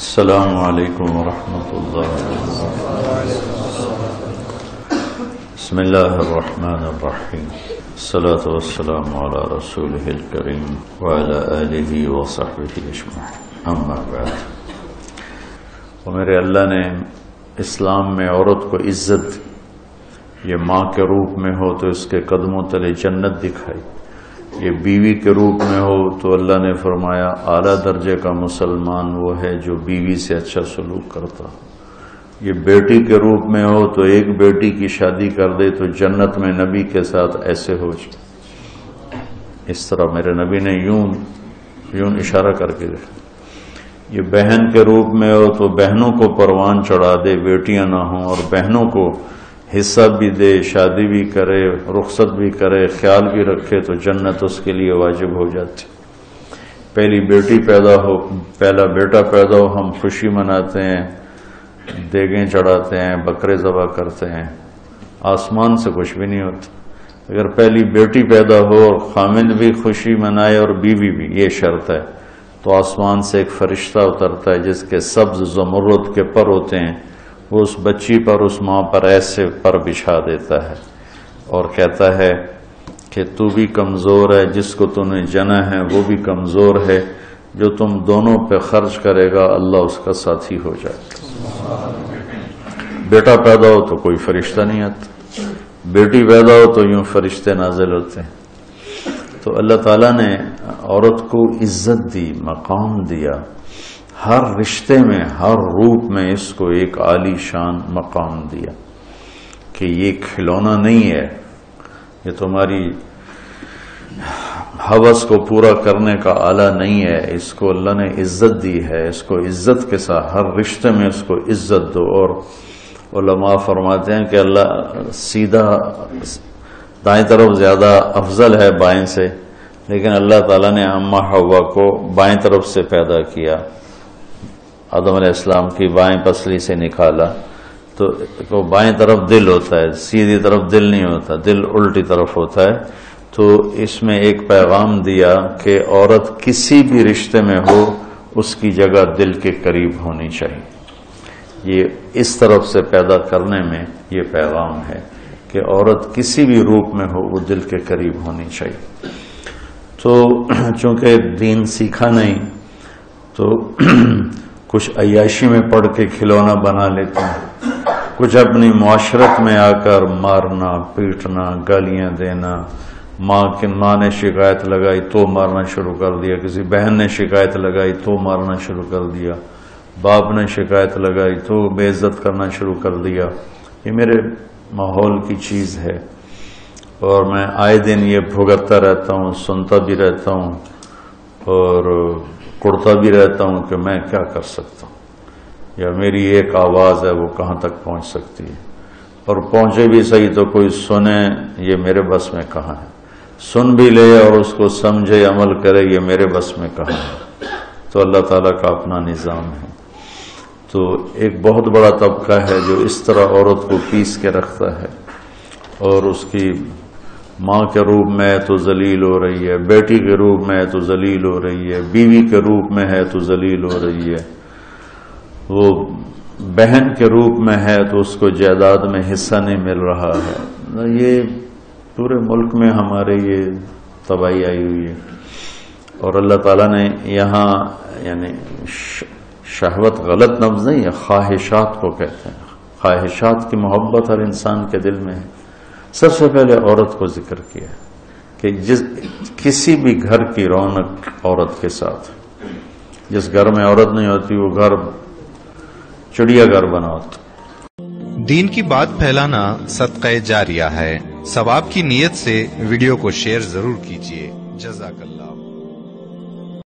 السلام علیکم ورحمۃ اللہ بسم اللہ الرحمن الرحیم الصلاۃ والسلام علی رسولہ الکریم وعلی آلہ وصحبہ اجمعین اما بعد۔ تو میرے اللہ نے اسلام میں عورت کو عزت یہ ماں کے روپ میں ہو تو اس کے قدموں تلے جنت دکھائی، یہ بیوی کے روپ میں ہو تو اللہ نے فرمایا اعلیٰ درجے کا مسلمان وہ ہے جو بیوی سے اچھا سلوک کرتا، یہ بیٹی کے روپ میں ہو تو ایک بیٹی کی شادی کر دے تو جنت میں نبی کے ساتھ ایسے ہو جائے۔ اس طرح میرے نبی نے یوں اشارہ کر کے دیکھا۔ یہ بہن کے روپ میں ہو تو بہنوں کو پروان چڑھا دے، بیٹیاں نہ ہوں، اور بہنوں کو حصہ بھی دے، شادی بھی کرے، رخصت بھی کرے، خیال بھی رکھے تو جنت اس کے لیے واجب ہو جاتی۔ پہلی بیٹی پیدا ہو، پہلا بیٹا پیدا ہو، ہم خوشی مناتے ہیں، دیگیں چڑھاتے ہیں، بکرے ذبح کرتے ہیں، آسمان سے کچھ بھی نہیں ہوتا۔ اگر پہلی بیٹی پیدا ہو اور خامند بھی خوشی منائے اور بیوی بھی، یہ شرط ہے، تو آسمان سے ایک فرشتہ اترتا ہے جس کے سبز زمرد کے پر ہوتے ہیں، وہ اس بچی پر، اس ماں پر ایسے پر بچھا دیتا ہے اور کہتا ہے کہ تو بھی کمزور ہے، جس کو تو نے جنا ہے وہ بھی کمزور ہے، جو تم دونوں پہ خرچ کرے گا اللہ اس کا ساتھی ہو جائے گا۔ بیٹا پیدا ہو تو کوئی فرشتہ نہیں آتا، بیٹی پیدا ہو تو یوں فرشتے نازل ہوتے ہیں۔ تو اللہ تعالیٰ نے عورت کو عزت دی، مقام دیا، ہر رشتے میں، ہر روپ میں اس کو ایک عالی شان مقام دیا کہ یہ کھلونا نہیں ہے، یہ تمہاری ہوس کو پورا کرنے کا آلہ نہیں ہے، اس کو اللہ نے عزت دی ہے، اس کو عزت کے ساتھ ہر رشتے میں اس کو عزت دو۔ اور علماء فرماتے ہیں کہ اللہ سیدھا دائیں طرف زیادہ افضل ہے بائیں سے، لیکن اللہ تعالیٰ نے اماں حوا کو بائیں طرف سے پیدا کیا، آدم علیہ السلام کی بائیں پسلی سے نکالا، تو بائیں طرف دل ہوتا ہے، سیدھی طرف دل نہیں ہوتا، دل الٹی طرف ہوتا ہے۔ تو اس میں ایک پیغام دیا کہ عورت کسی بھی رشتے میں ہو اس کی جگہ دل کے قریب ہونی چاہیے۔ یہ اس طرف سے پیدا کرنے میں یہ پیغام ہے کہ عورت کسی بھی روپ میں ہو وہ دل کے قریب ہونی چاہیے۔ تو چونکہ دین سیکھا نہیں تو کچھ عیاشی میں پڑھ کے کھلونا بنا لیتے ہیں، کچھ اپنی معاشرت میں آ کر مارنا، پیٹنا، گالیاں دینا، ماں نے شکایت لگائی تو مارنا شروع کر دیا، کسی بہن نے شکایت لگائی تو مارنا شروع کر دیا، باپ نے شکایت لگائی تو بے عزت کرنا شروع کر دیا۔ یہ میرے ماحول کی چیز ہے اور میں آئے دن یہ بھگتتا رہتا ہوں، سنتا بھی رہتا ہوں اور کڑتا بھی رہتا ہوں کہ میں کیا کر سکتا ہوں، یا میری ایک آواز ہے وہ کہاں تک پہنچ سکتی ہے، اور پہنچے بھی صحیح تو کوئی سنے، یہ میرے بس میں کہاں ہے، سن بھی لے اور اس کو سمجھے عمل کرے، یہ میرے بس میں کہاں ہے۔ تو اللہ تعالیٰ کا اپنا نظام ہے۔ تو ایک بہت بڑا طبقہ ہے جو اس طرح عورت کو پیس کے رکھتا ہے اور اس کی ماں کے روپ میں ہے تو ذلیل ہو رہی ہے، بیٹی کے روپ میں ہے تو ذلیل ہو رہی ہے، بیوی کے روپ میں ہے تو ذلیل ہو رہی ہے، وہ بہن کے روپ میں ہے تو اس کو جائیداد میں حصہ نہیں مل رہا ہے۔ یہ پورے ملک میں ہمارے یہ تباہی آئی ہوئی ہے۔ اور اللہ تعالیٰ نے یہاں یعنی شہوت غلط لفظ نہیں ہے، خواہشات کو کہتے ہیں، خواہشات کی محبت ہر انسان کے دل میں ہے۔ سب سے پہلے عورت کو ذکر کیا کہ کسی بھی گھر کی رونق عورت کے ساتھ، جس گھر میں عورت نہیں ہوتی وہ گھر چڑیا گھر بنا ہوتا۔ دین کی بات پھیلانا صدقہ جاریہ ہے، ثواب کی نیت سے ویڈیو کو شیئر ضرور کیجیے۔ جزاک اللہ۔